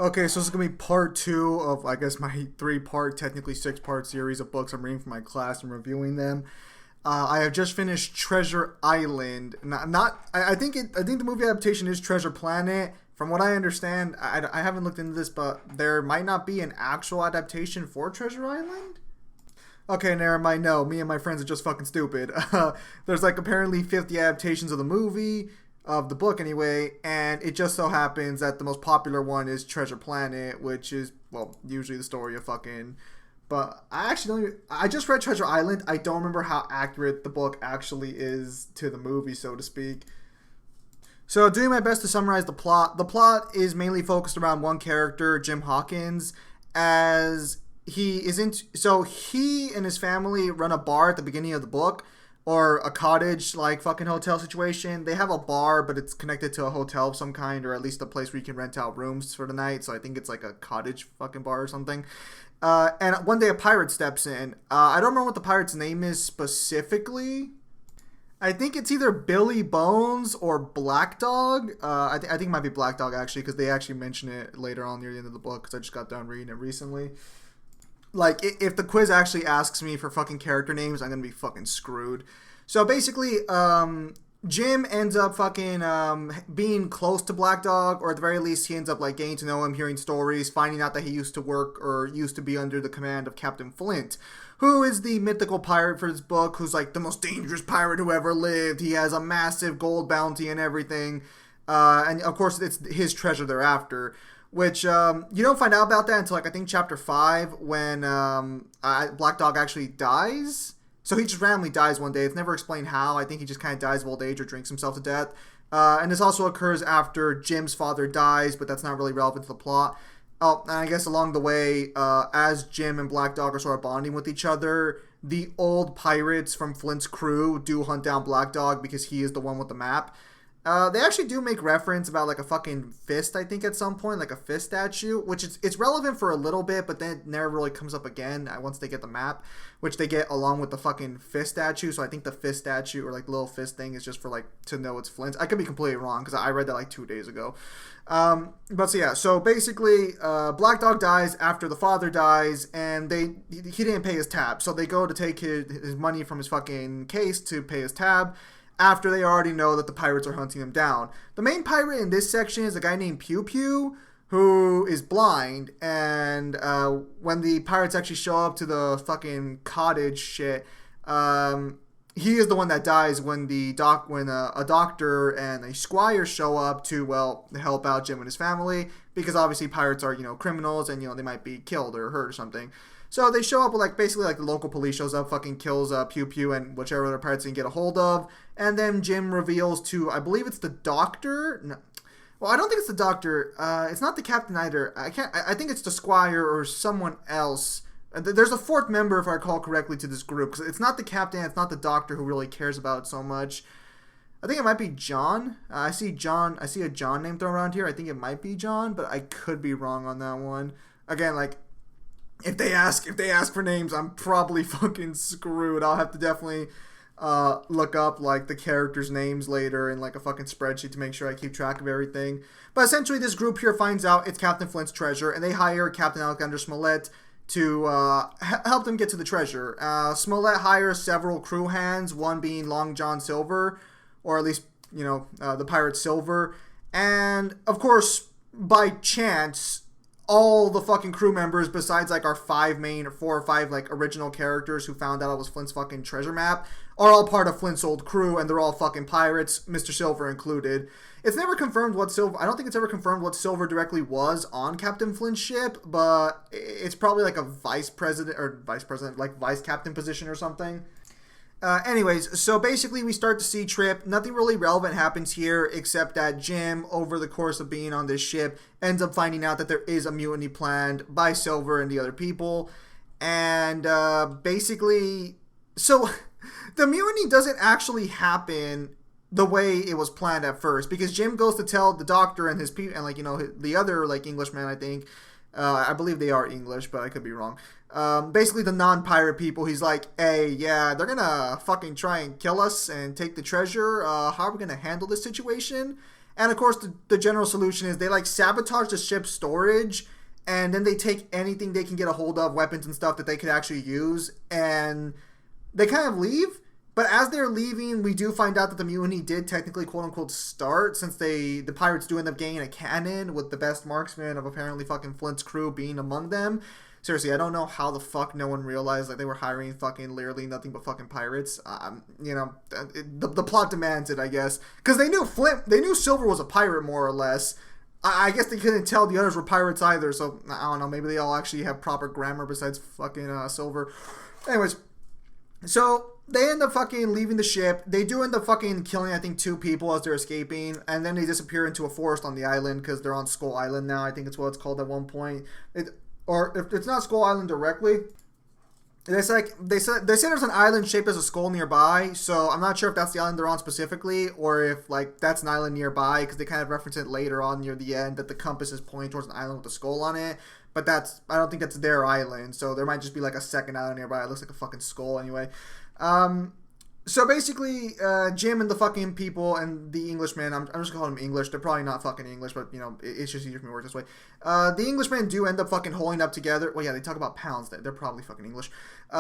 Okay, so this is gonna be part two of, I guess, my three-part, technically six-part series of books I'm reading for my class and reviewing them. I have just finished Treasure Island. I think I think the movie adaptation is Treasure Planet. From what I understand, I haven't looked into this, but there might not be an actual adaptation for Treasure Island. Okay, never mind. No, me and my friends are just fucking stupid. There's like apparently 50 adaptations of the movie, of the book anyway, and it just so happens that the most popular one is Treasure Planet, which is, well, usually the story of fucking. But I actually don't. I just read Treasure Island. I don't remember how accurate the book actually is to the movie, so to speak. So, doing my best to summarize the plot. The plot is mainly focused around one character, Jim Hawkins, as he is into. So he and his family run a bar at the beginning of the book, or a cottage like fucking hotel situation. They have a bar, but it's connected to a hotel of some kind, or at least a place where you can rent out rooms for the night. So I think it's like a cottage fucking bar or something. And one day a pirate steps in. I don't remember what the pirate's name is specifically. I think it's either Billy Bones or Black Dog. I think it might be Black Dog actually, because they actually mention it later on near the end of the book, because I just got done reading it recently. Like, if the quiz actually asks me for fucking character names, I'm gonna be fucking screwed. So basically, Jim ends up fucking being close to Black Dog, or at the very least, he ends up like getting to know him, hearing stories, finding out that he used to work or used to be under the command of Captain Flint, who is the mythical pirate for this book, who's like the most dangerous pirate who ever lived. He has a massive gold bounty and everything, and of course, it's his treasure thereafter. Which you don't find out about that until like I think chapter 5, when Black Dog actually dies. So he just randomly dies one day. It's never explained how. I think he just kind of dies of old age or drinks himself to death. And this also occurs after Jim's father dies, but that's not really relevant to the plot. Oh, and I guess along the way, as Jim and Black Dog are sort of bonding with each other, the old pirates from Flint's crew do hunt down Black Dog because he is the one with the map. They actually do make reference about like a fucking fist, I think, at some point, like a fist statue, which it's relevant for a little bit, but then it never really comes up again once they get the map, which they get along with the fucking fist statue. So I think the fist statue, or like little fist thing, is just for like to know it's Flint. I could be completely wrong because I read that like 2 days ago. But so yeah, so basically, Black Dog dies after the father dies, and he didn't pay his tab, so they go to take his money from his fucking case to pay his tab, after they already know that the pirates are hunting them down. The main pirate in this section is a guy named Pew Pew, who is blind, and when the pirates actually show up to the fucking cottage shit, he is the one that dies when a doctor and a squire show up to, well, help out Jim and his family, because obviously pirates are, criminals, and, they might be killed or hurt or something. So they show up with, like, basically, like, the local police shows up, fucking kills Pew Pew and whichever other pirates they can get a hold of. And then Jim reveals to, I believe it's the doctor. No. Well, I don't think it's the doctor. It's not the captain either. I think it's the squire or someone else. There's a fourth member, if I recall correctly, to this group. Because it's not the captain, it's not the doctor who really cares about it so much. I think it might be John. I see a John name thrown around here. I think it might be John, but I could be wrong on that one. Again, like, if they ask for names, I'm probably fucking screwed. I'll have to definitely look up like the characters' names later in like a fucking spreadsheet to make sure I keep track of everything. But essentially, this group here finds out it's Captain Flint's treasure, and they hire Captain Alexander Smollett to help them get to the treasure. Smollett hires several crew hands, one being Long John Silver, or at least the pirate Silver, and of course, by chance, all the fucking crew members, besides like our 4 or 5 like original characters who found out it was Flint's fucking treasure map, are all part of Flint's old crew, and they're all fucking pirates, Mr. Silver included. It's never confirmed what Silver. I don't think it's ever confirmed what Silver directly was on Captain Flint's ship, but it's probably like a vice captain position or something. Anyways, so basically we start to see Trip. Nothing really relevant happens here except that Jim, over the course of being on this ship, ends up finding out that there is a mutiny planned by Silver and the other people. And basically, so the mutiny doesn't actually happen the way it was planned at first, because Jim goes to tell the doctor and his people, and like, the other like Englishman, I think, I believe they are English, but I could be wrong. Basically the non-pirate people, he's like, hey, yeah, they're gonna fucking try and kill us and take the treasure. How are we gonna handle this situation? And of course, the general solution is they like sabotage the ship's storage, and then they take anything they can get a hold of, weapons and stuff that they could actually use, and they kind of leave. But as they're leaving, we do find out that the mutiny did technically quote unquote start, since the pirates do end up getting a cannon with the best marksman of apparently fucking Flint's crew being among them. Seriously, I don't know how the fuck no one realized like they were hiring fucking literally nothing but fucking pirates. The plot demands it, I guess, because they knew Silver was a pirate more or less. I guess they couldn't tell the others were pirates either, so I don't know. Maybe they all actually have proper grammar besides fucking Silver. Anyways, so they end up fucking leaving the ship. They do end up fucking killing, I think, 2 people as they're escaping, and then they disappear into a forest on the island because they're on Skull Island now. I think it's what it's called at one point. Or if it's not Skull Island directly, it's like they said there's an island shaped as a skull nearby. So I'm not sure if that's the island they're on specifically, or if like that's an island nearby, because they kind of reference it later on near the end that the compass is pointing towards an island with a skull on it. But I don't think that's their island. So there might just be like a second island nearby. It looks like a fucking skull anyway. So basically, Jim and the fucking people and the Englishmen, I'm just gonna call them English. They're probably not fucking English, but, you know, it's just easier for me to work this way. The Englishmen do end up fucking holding up together. Well, yeah, they talk about pounds. They're probably fucking English. They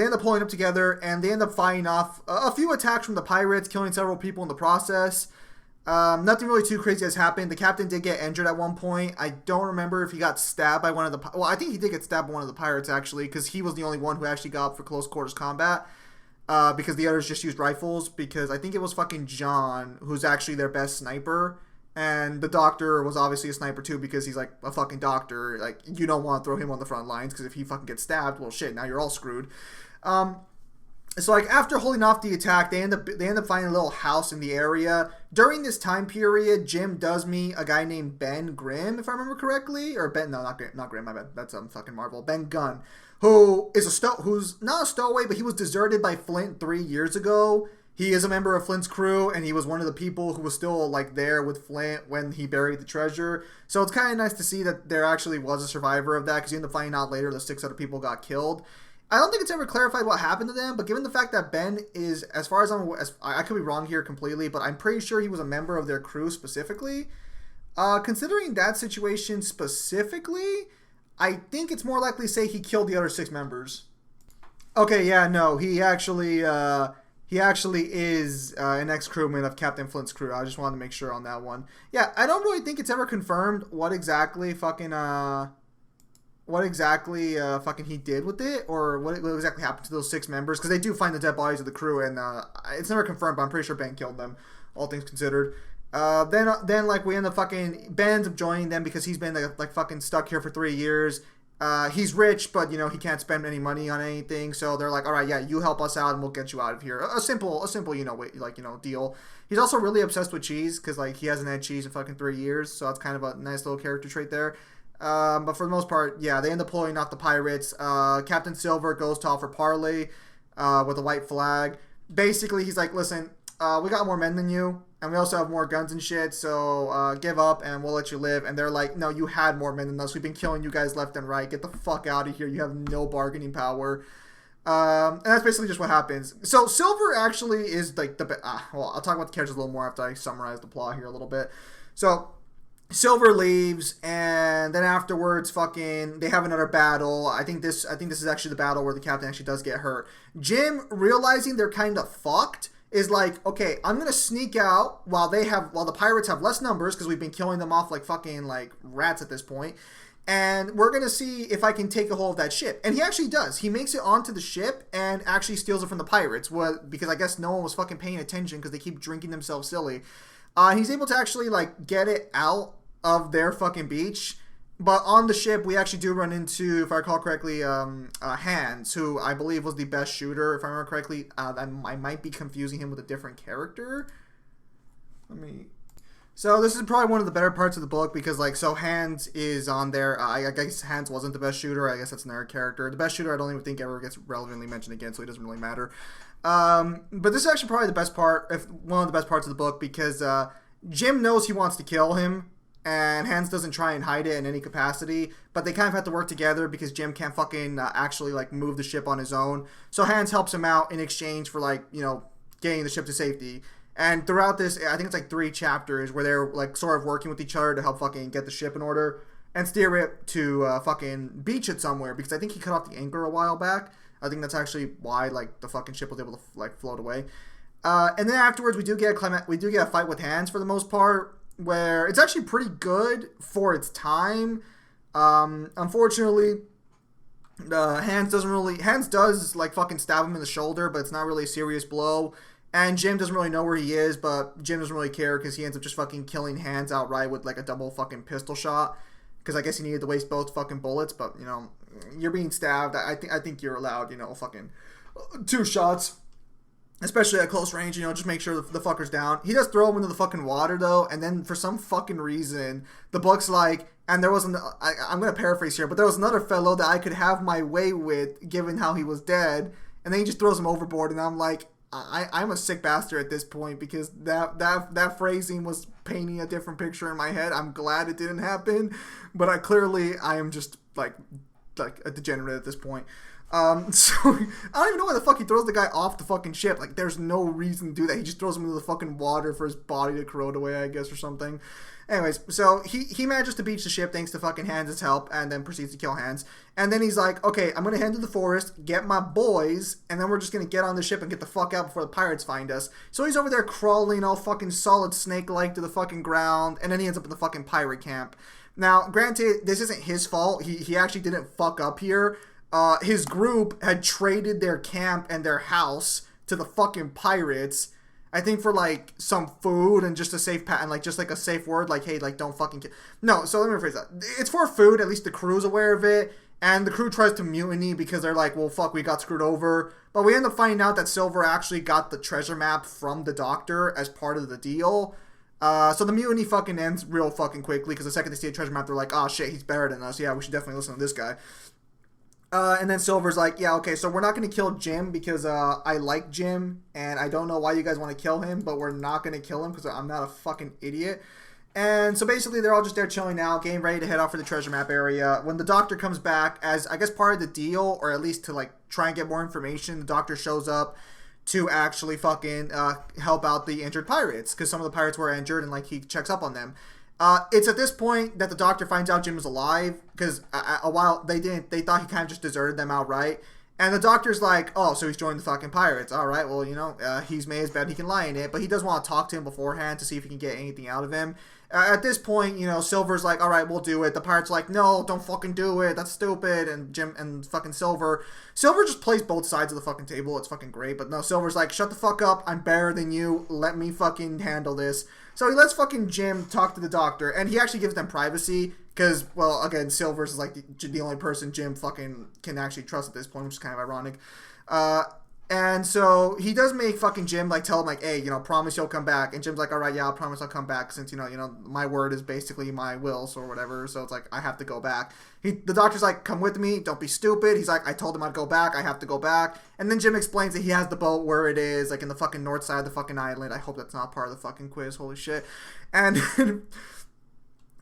end up holding up together, and they end up fighting off a few attacks from the pirates, killing several people in the process. Nothing really too crazy has happened. The captain did get injured at one point. I don't remember if he got stabbed by one of the... Well, I think he did get stabbed by one of the pirates, actually, because he was the only one who actually got up for close quarters combat. Because the others just used rifles, because I think it was fucking John who's actually their best sniper, and the doctor was obviously a sniper too, because he's like a fucking doctor. Like, you don't want to throw him on the front lines, because if he fucking gets stabbed, well shit, now you're all screwed. So like after holding off the attack, they end up finding a little house in the area. During this time period, Jim does meet a guy named Ben Grimm, if I remember correctly, or Ben, no, not Grimm, my bad, that's fucking Marvel. Ben Gunn, who is who's not a stowaway, but he was deserted by Flint 3 years ago. He is a member of Flint's crew, and he was one of the people who was still like there with Flint when he buried the treasure. So it's kind of nice to see that there actually was a survivor of that, because you end up finding out later the 6 other people got killed. I don't think it's ever clarified what happened to them, but given the fact that Ben is, as far as I'm aware, I could be wrong here completely, but I'm pretty sure he was a member of their crew specifically. Considering that situation specifically, I think it's more likely to say he killed the other 6 members. Okay, yeah, no, he actually is an ex-crewman of Captain Flint's crew. I just wanted to make sure on that one. Yeah, I don't really think it's ever confirmed what exactly fucking he did with it, or what exactly happened to those 6 members, because they do find the dead bodies of the crew, and it's never confirmed, but I'm pretty sure Ben killed them, all things considered. Then like we end up fucking, Ben ends up joining them because he's been like fucking stuck here for 3 years. He's rich, but you know he can't spend any money on anything, so they're like, all right, yeah, you help us out and we'll get you out of here. A simple deal. He's also really obsessed with cheese, because like he hasn't had cheese in fucking 3 years, so that's kind of a nice little character trait there. But for the most part, yeah, they end up pulling off the pirates. Captain Silver goes to offer parley with a white flag. Basically, he's like, listen, we got more men than you, and we also have more guns and shit, so give up and we'll let you live. And they're like, no, you had more men than us. We've been killing you guys left and right. Get the fuck out of here. You have no bargaining power. And that's basically just what happens. So Silver actually is like well, I'll talk about the characters a little more after I summarize the plot here a little bit. So Silver leaves, and then afterwards, fucking, they have another battle. I think this is actually the battle where the captain actually does get hurt. Jim, realizing they're kind of fucked, is like, okay, I'm gonna sneak out while the pirates have less numbers, because we've been killing them off like fucking like rats at this point. And we're gonna see if I can take a hold of that ship. And he actually does. He makes it onto the ship and actually steals it from the pirates. Because I guess no one was fucking paying attention, because they keep drinking themselves silly. He's able to actually like get it out of their fucking beach. But on the ship, we actually do run into, if I recall correctly, Hans, who I believe was the best shooter, if I remember correctly. I might be confusing him with a different character. So this is probably one of the better parts of the book, because like, so Hans is on there. I guess Hans wasn't the best shooter. I guess that's another character. The best shooter I don't even think ever gets relevantly mentioned again, so it doesn't really matter. But this is actually probably the best part, if one of the best parts of the book, because Jim knows he wants to kill him, and Hans doesn't try and hide it in any capacity, but they kind of have to work together because Jim can't fucking actually like move the ship on his own. So Hans helps him out in exchange for like, you know, getting the ship to safety. And throughout this, I think it's like 3 chapters where they're like sort of working with each other to help fucking get the ship in order and steer it to fucking beach it somewhere, because I think he cut off the anchor a while back. I think that's actually why like the fucking ship was able to like float away. And then afterwards, we do get a fight with Hands for the most part, where it's actually pretty good for its time. Unfortunately, Hands does like fucking stab him in the shoulder, but it's not really a serious blow. And Jim doesn't really know where he is, but Jim doesn't really care because he ends up just fucking killing Hands outright with like a double fucking pistol shot. Because I guess he needed to waste both fucking bullets, but you know, you're being stabbed. I think you're allowed, you know, fucking 2 shots. Especially at close range, you know, just make sure the fucker's down. He does throw him into the fucking water, though, and then for some fucking reason, the book's like, and there wasn't, I'm going to paraphrase here, but there was another fellow that I could have my way with, given how he was dead, and then he just throws him overboard, and I'm like, I'm a sick bastard at this point, because that phrasing was painting a different picture in my head. I'm glad it didn't happen, but I am just, like a degenerate at this point. So I don't even know why the fuck he throws the guy off the fucking ship. Like, there's no reason to do that. He just throws him into the fucking water for his body to corrode away, I guess, or something. Anyways, so he manages to beach the ship thanks to fucking Hands' help, and then proceeds to kill Hands. And then he's like, okay, I'm gonna head to the forest, get my boys, and then we're just gonna get on the ship and get the fuck out before the pirates find us. So he's over there crawling all fucking solid snake-like to the fucking ground, and then he ends up in the fucking pirate camp. Now, granted, this isn't his fault. He actually didn't fuck up here. His group had traded their camp and their house to the fucking pirates, I think, for like some food and just a safe and like just like a safe word, like, hey, like, don't fucking kill. No, so let me rephrase that. It's for food. At least the crew's aware of it, and the crew tries to mutiny because they're like, well, fuck, we got screwed over. But we end up finding out that Silver actually got the treasure map from the Doctor as part of the deal. So the mutiny fucking ends real fucking quickly, because the second they see a treasure map, they're like, oh shit, he's better than us. Yeah, we should definitely listen to this guy. And then Silver's like, yeah, okay, so we're not going to kill Jim because I like Jim, and I don't know why you guys want to kill him, but we're not going to kill him because I'm not a fucking idiot. And so basically they're all just there chilling out, getting ready to head off for the treasure map area. When the Doctor comes back, as I guess part of the deal, or at least to like try and get more information, the Doctor shows up to actually fucking help out the injured pirates, because some of the pirates were injured, and like he checks up on them. It's at this point that the Doctor finds out Jim is alive, because a while they thought he kind of just deserted them outright. And the Doctor's like, oh, so he's joined the fucking pirates. All right, well, you know, he's made his bed, he can lie in it, but he does want to talk to him beforehand to see if he can get anything out of him. At this point, you know, Silver's like, all right, we'll do it. The pirates are like, no, don't fucking do it. That's stupid. And Jim and fucking Silver just plays both sides of the fucking table. It's fucking great. But no, Silver's like, shut the fuck up. I'm better than you. Let me fucking handle this. So he lets fucking Jim talk to the Doctor, and he actually gives them privacy because, well, again, Silver's is like the only person Jim fucking can actually trust at this point, which is kind of ironic. And so he does make fucking Jim like tell him like, hey, you know, promise you'll come back. And Jim's like, all right, yeah, I'll promise I'll come back, since you know my word is basically my will, or whatever. So it's like I have to go back. The Doctor's like, come with me, don't be stupid. He's like, I told him I'd go back, I have to go back. And then Jim explains that he has the boat where it is, like in the fucking north side of the fucking island. I hope that's not part of the fucking quiz. Holy shit. And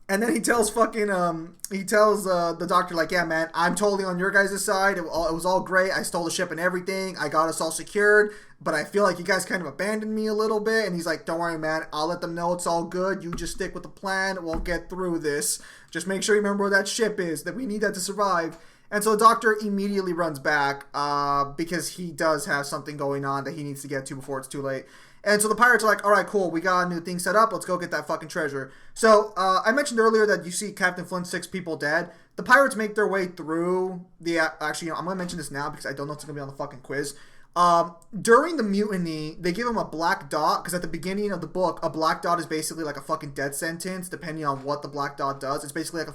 and then he tells the Doctor like, yeah, man, I'm totally on your guys' side. It was all great. I stole the ship and everything. I got us all secured, but I feel like you guys kind of abandoned me a little bit. And he's like, don't worry, man. I'll let them know it's all good. You just stick with the plan. We'll get through this. Just make sure you remember where that ship is, that we need that to survive. And so the Doctor immediately runs back because he does have something going on that he needs to get to before it's too late. And so the pirates are like, all right, cool, we got a new thing set up. Let's go get that fucking treasure. So I mentioned earlier that you see Captain Flint's 6 people dead. The pirates make their way through the... Actually, you know, I'm going to mention this now because I don't know if it's going to be on the fucking quiz. During the mutiny, they give him a black dot, because at the beginning of the book, a black dot is basically like a fucking death sentence, depending on what the black dot does. It's basically like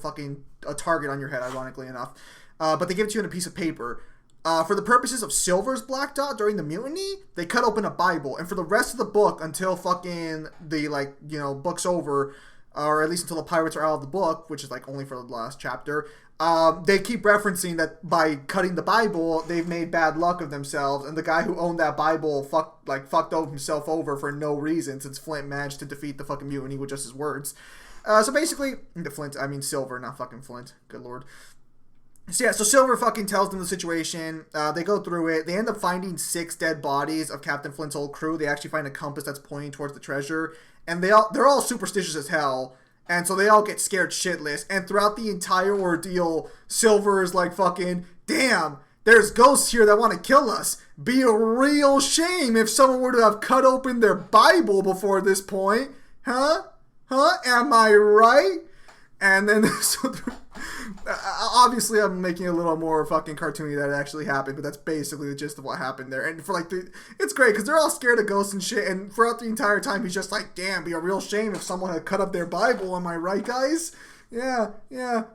a target on your head, ironically enough. But they give it to you in a piece of paper. For the purposes of Silver's black dot during the mutiny, they cut open a Bible, and for the rest of the book, until fucking the, like, you know, book's over, or at least until the pirates are out of the book, which is like only for the last chapter, they keep referencing that by cutting the Bible, they've made bad luck of themselves, and the guy who owned that Bible fucked himself over for no reason, since Flint managed to defeat the fucking mutiny with just his words. So basically, Silver, not fucking Flint, good lord. So yeah, so Silver fucking tells them the situation. They go through it. They end up finding 6 dead bodies of Captain Flint's whole crew. They actually find a compass that's pointing towards the treasure, and they're all superstitious as hell. And so they all get scared shitless. And throughout the entire ordeal, Silver is like fucking, damn, there's ghosts here that want to kill us. Be a real shame if someone were to have cut open their Bible before this point. Huh? Am I right? And then, so obviously I'm making it a little more fucking cartoony that it actually happened, but that's basically the gist of what happened there. And for like, it's great because they're all scared of ghosts and shit, and throughout the entire time he's just like, damn, be a real shame if someone had cut up their Bible, am I right, guys? Yeah,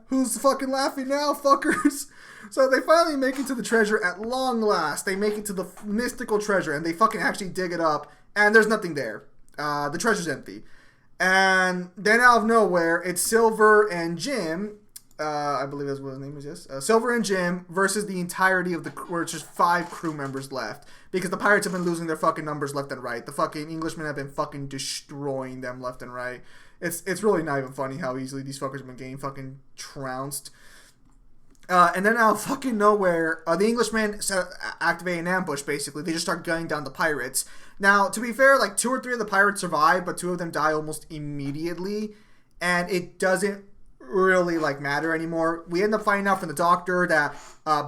who's fucking laughing now, fuckers? So they finally make it to the treasure at long last. They make it to the mystical treasure, and they fucking actually dig it up, and there's nothing there. The treasure's empty. And then out of nowhere, it's Silver and Jim, I believe that's what his name is, yes. Silver and Jim versus the entirety of where it's just 5 crew members left. Because the pirates have been losing their fucking numbers left and right. The fucking Englishmen have been fucking destroying them left and right. It's really not even funny how easily these fuckers have been getting fucking trounced. And then out of fucking nowhere, the Englishmen activate an ambush, basically. They just start gunning down the pirates. Now, to be fair, like 2 or 3 of the pirates survive, but 2 of them die almost immediately. And it doesn't really, like, matter anymore. We end up finding out from the doctor that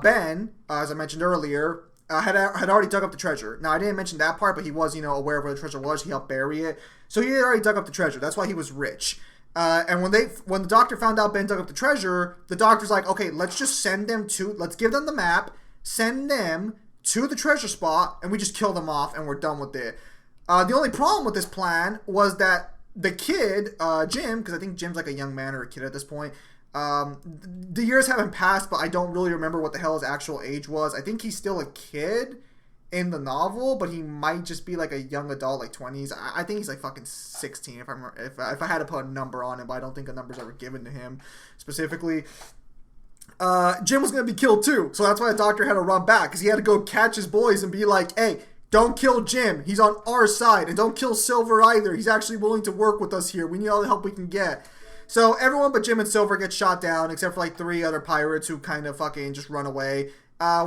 Ben, as I mentioned earlier, had already dug up the treasure. Now, I didn't mention that part, but he was, aware of where the treasure was. He helped bury it. So he had already dug up the treasure. That's why he was rich. And when the doctor found out Ben dug up the treasure, the doctor's like, okay, let's just let's give them the map, send them to the treasure spot, and we just kill them off, and we're done with it. The only problem with this plan was that the kid, Jim, because I think Jim's like a young man or a kid at this point, the years haven't passed, but I don't really remember what the hell his actual age was. I think he's still a kid in the novel, but he might just be like a young adult, like 20s. I think he's like fucking 16 if I had to put a number on it, but I don't think a number's ever given to him specifically. Jim was gonna be killed too, so that's why the doctor had to run back, because he had to go catch his boys and be like, hey, don't kill Jim, he's on our side, and don't kill Silver either, he's actually willing to work with us here, we need all the help we can get. So everyone but Jim and Silver gets shot down, except for like 3 other pirates who kind of fucking just run away.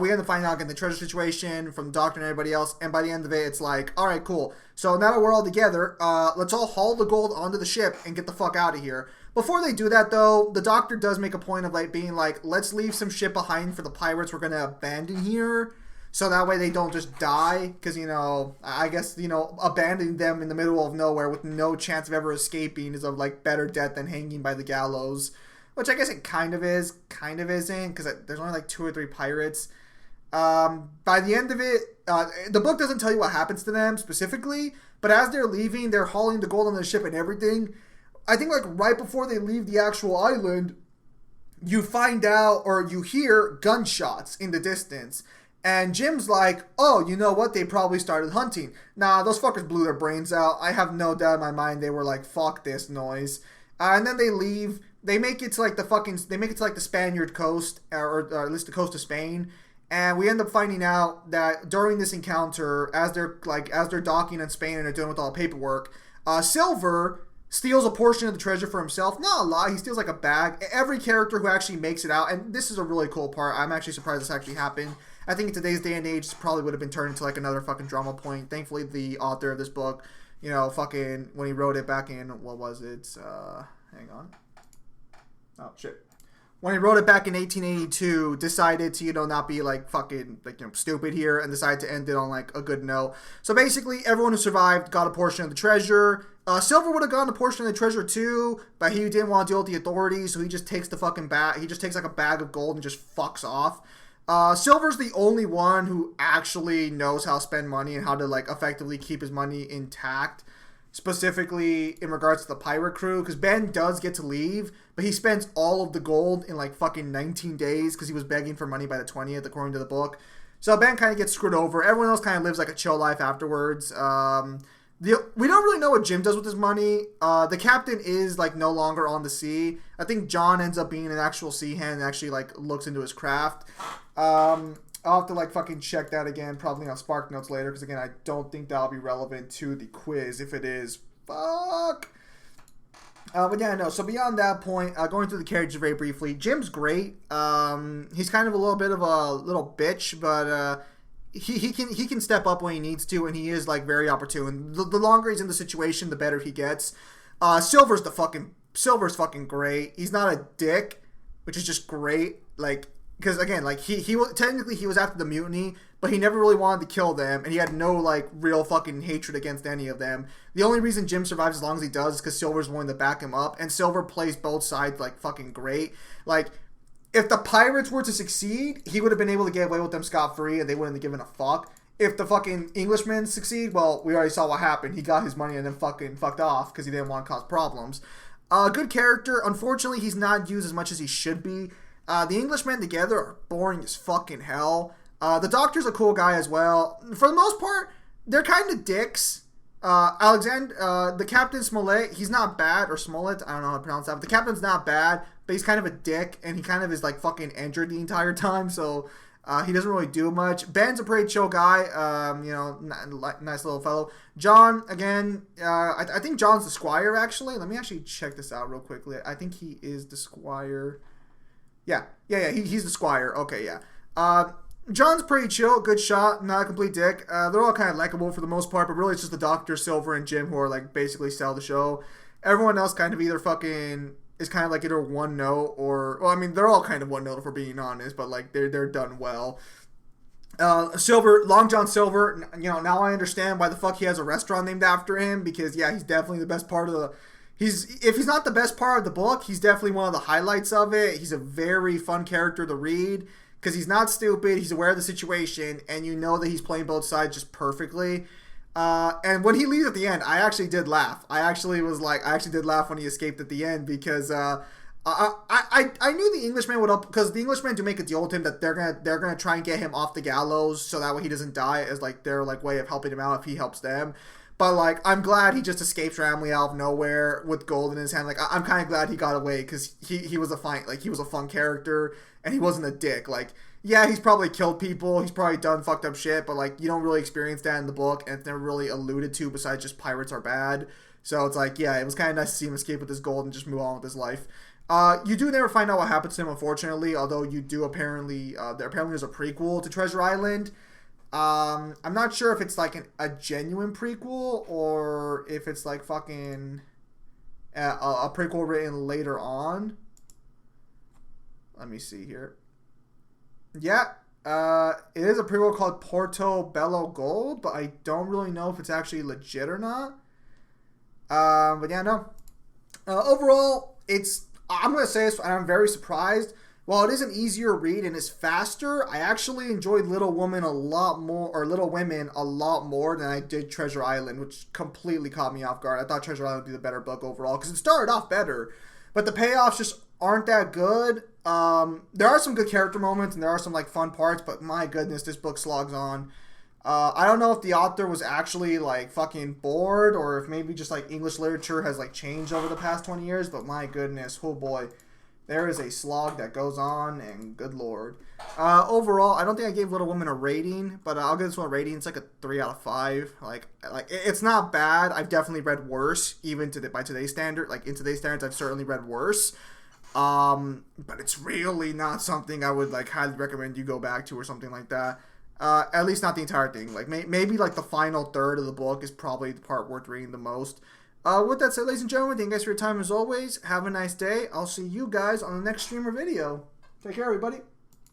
We end up finding out again the treasure situation from the doctor and everybody else, and by the end of it, it's like, alright, cool. So now that we're all together, let's all haul the gold onto the ship and get the fuck out of here. Before they do that, though, the doctor does make a point of like being like, let's leave some shit behind for the pirates we're going to abandon here, so that way they don't just die, because, I guess, abandoning them in the middle of nowhere with no chance of ever escaping is a, like, better death than hanging by the gallows. Which I guess it kind of is, kind of isn't, because there's only like 2 or 3 pirates. By the end of it, the book doesn't tell you what happens to them specifically, but as they're leaving, they're hauling the gold on the ship and everything. I think like right before they leave the actual island, you find out or you hear gunshots in the distance. And Jim's like, oh, you know what? They probably started hunting. Nah, those fuckers blew their brains out. I have no doubt in my mind they were like, fuck this noise. And then they leave. They make it to like the Spaniard coast, or at least the coast of Spain, and we end up finding out that during this encounter, as they're docking in Spain and they're doing with all the paperwork, Silver steals a portion of the treasure for himself. Not a lot. He steals like a bag. Every character who actually makes it out, and this is a really cool part. I'm actually surprised this actually happened. I think in today's day and age, this probably would have been turned into like another fucking drama point. Thankfully, the author of this book, fucking when he wrote it back in, what was it? Hang on. Oh, shit. When he wrote it back in 1882, decided to, not be, like, fucking, like, stupid here, and decided to end it on, like, a good note. So, basically, everyone who survived got a portion of the treasure. Silver would have gotten a portion of the treasure, too, but he didn't want to deal with the authorities, so he just takes the fucking bag. He just takes, like, a bag of gold and just fucks off. Silver's the only one who actually knows how to spend money and how to, like, effectively keep his money intact. Specifically in regards to the pirate crew, because Ben does get to leave, but he spends all of the gold in like fucking 19 days because he was begging for money by the 20th, according to the book. So Ben kind of gets screwed over. Everyone else kind of lives like a chill life afterwards. We don't really know what Jim does with his money. The captain is like no longer on the sea. I think John ends up being an actual sea hand and actually like looks into his craft. I'll have to like fucking check that again, probably on Spark Notes later, because again, I don't think that'll be relevant to the quiz. If it is, fuck. But yeah, no. So beyond that point, going through the characters very briefly, Jim's great. He's kind of a little bit of a little bitch, but he can step up when he needs to, and he is like very opportune. The longer he's in the situation, the better he gets. Silver's fucking great. He's not a dick, which is just great. Like, because again, like he was technically he was after the mutiny, but he never really wanted to kill them, and he had no like real fucking hatred against any of them. The only reason Jim survives as long as he does is because Silver's willing to back him up, and Silver plays both sides like fucking great. Like, if the pirates were to succeed, he would have been able to get away with them scot-free, and they wouldn't have given a fuck. If the fucking Englishmen succeed, well, we already saw what happened. He got his money and then fucking fucked off because he didn't want to cause problems. Good character. Unfortunately, he's not used as much as he should be. The Englishmen together are boring as fucking hell. The Doctor's a cool guy as well. For the most part, they're kind of dicks. The Captain Smollett, he's not bad, or Smollett, I don't know how to pronounce that, but the Captain's not bad, but he's kind of a dick, and he kind of is like fucking injured the entire time, so he doesn't really do much. Ben's a pretty chill guy, nice little fellow. John, again, I think John's the Squire, actually. Let me actually check this out real quickly. I think he is the Squire. Yeah, he's the Squire. Okay, yeah. John's pretty chill, good shot, not a complete dick. They're all kind of likable for the most part, but really it's just the Doctor, Silver, and Jim who are like basically sell the show. Everyone else kind of either fucking is kind of like either one note or, well, I mean, they're all kind of one note if we're being honest, but like they're done well. Silver, Long John Silver, now I understand why the fuck he has a restaurant named after him, because yeah, he's definitely the best part of the. If he's not the best part of the book, he's definitely one of the highlights of it. He's a very fun character to read because he's not stupid. He's aware of the situation, and you know that he's playing both sides just perfectly. And when he leaves at the end, I actually did laugh. I actually did laugh when he escaped at the end because I knew the Englishmen would up, because the Englishmen do make a deal with him that they're gonna try and get him off the gallows so that way he doesn't die, as like their like way of helping him out if he helps them. But, like, I'm glad he just escapes randomly out of nowhere with gold in his hand. Like, I'm kind of glad he got away because he was he was a fun character and he wasn't a dick. Like, yeah, he's probably killed people. He's probably done fucked up shit. But, like, you don't really experience that in the book. And it's never really alluded to besides just pirates are bad. So it's like, yeah, it was kind of nice to see him escape with his gold and just move on with his life. You do never find out what happens to him, unfortunately. Although you do apparently there's a prequel to Treasure Island. I'm not sure if it's like a genuine prequel or if it's like fucking a prequel written later on. Let me see here. Yeah, it is a prequel called Portobello Gold, but I don't really know if it's actually legit or not. But yeah, no. Overall, I'm going to say this, and I'm very surprised. While it is an easier read and is faster, I actually enjoyed Little Women a lot more than I did Treasure Island, which completely caught me off guard. I thought Treasure Island would be the better book overall, because it started off better, but the payoffs just aren't that good. There are some good character moments, and there are some like fun parts, but my goodness, this book slogs on. I don't know if the author was actually like fucking bored, or if maybe just like English literature has like changed over the past 20 years, but my goodness, oh boy. There is a slog that goes on, and good lord. Overall, I don't think I gave Little Women a rating, but I'll give this one a rating. It's like a 3 out of 5. Like it's not bad. I've definitely read worse, even by today's standard. Like in today's standards, I've certainly read worse. But it's really not something I would like highly recommend you go back to or something like that. At least not the entire thing. Like maybe like the final third of the book is probably the part worth reading the most. With that said, ladies and gentlemen, thank you guys for your time as always. Have a nice day. I'll see you guys on the next stream or video. Take care, everybody.